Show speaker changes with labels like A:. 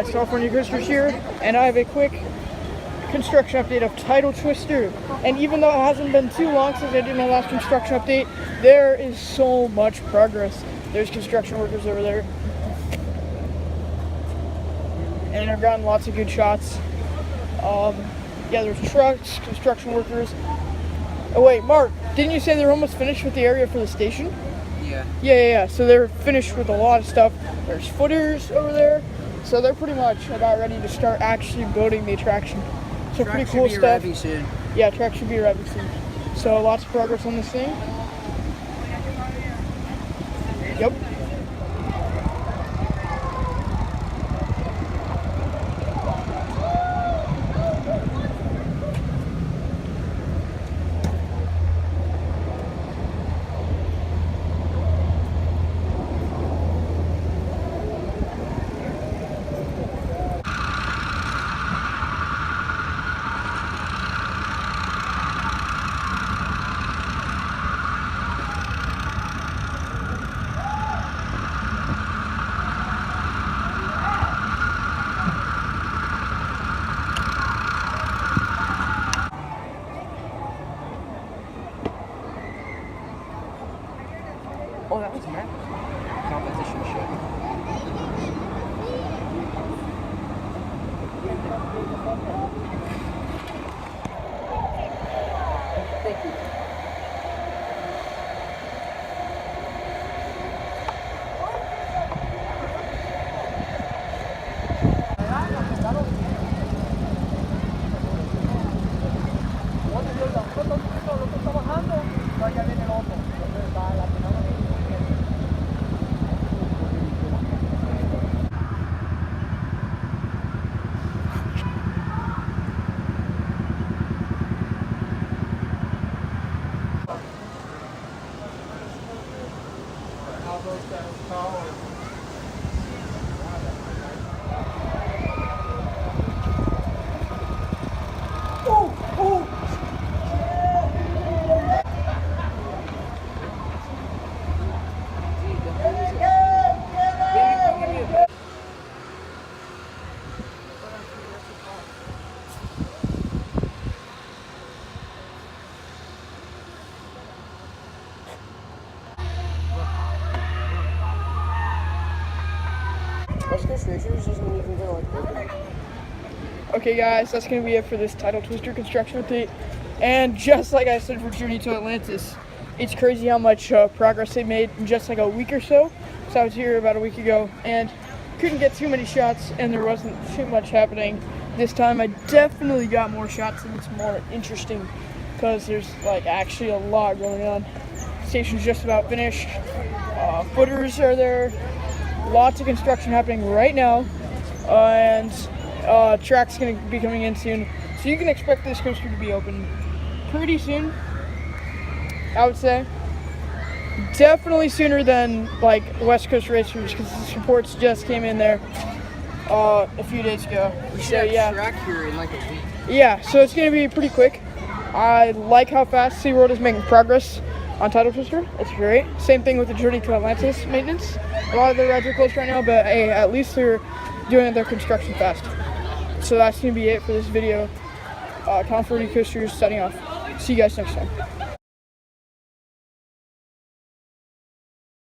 A: guys, California Coasters here, and I have a quick construction update of Tidal Twister. And even though it hasn't been too long since I did my last construction update, there is so much progress. There's construction workers over there, and I've gotten lots of good shots. Yeah, there's trucks, construction workers. Oh wait, Mark, didn't you say they're almost finished with the area for the station? Yeah. So they're finished with a lot of stuff. There's footers over there, so they're pretty much about ready to start actually building the attraction. So
B: Track
A: pretty cool
B: should be
A: stuff.
B: arriving soon.
A: Yeah, track should be arriving soon. So lots of progress on this thing. Yep.
B: Oh, that was Matt. Competition show. Thank you. Okay guys, that's going to be it for this Tidal Twister construction update. And just like I said for Journey to Atlantis, it's crazy how much progress they made in just like a week or so. So I was here about a week ago and couldn't get too many shots, and there wasn't too much happening. This time I definitely got more shots, and it's more interesting because there's like actually a lot going on. Station's just about finished. Footers are there. Lots of construction happening right now, and track's going to be coming in soon. So you can expect this coaster to be open pretty soon, I would say. Definitely sooner than like West Coast Racers, because the reports just came in there a few days ago. So yeah, track here in like a week.
A: Yeah, so it's going to be pretty quick. I like how fast SeaWorld is making progress on Tidal Twister. It's great. Same thing with the Journey to Atlantis maintenance. A lot of the rides are closed right now, but hey, at least they're doing their construction fast. So that's going to be it for this video. California Coasters signing off. See you guys next time.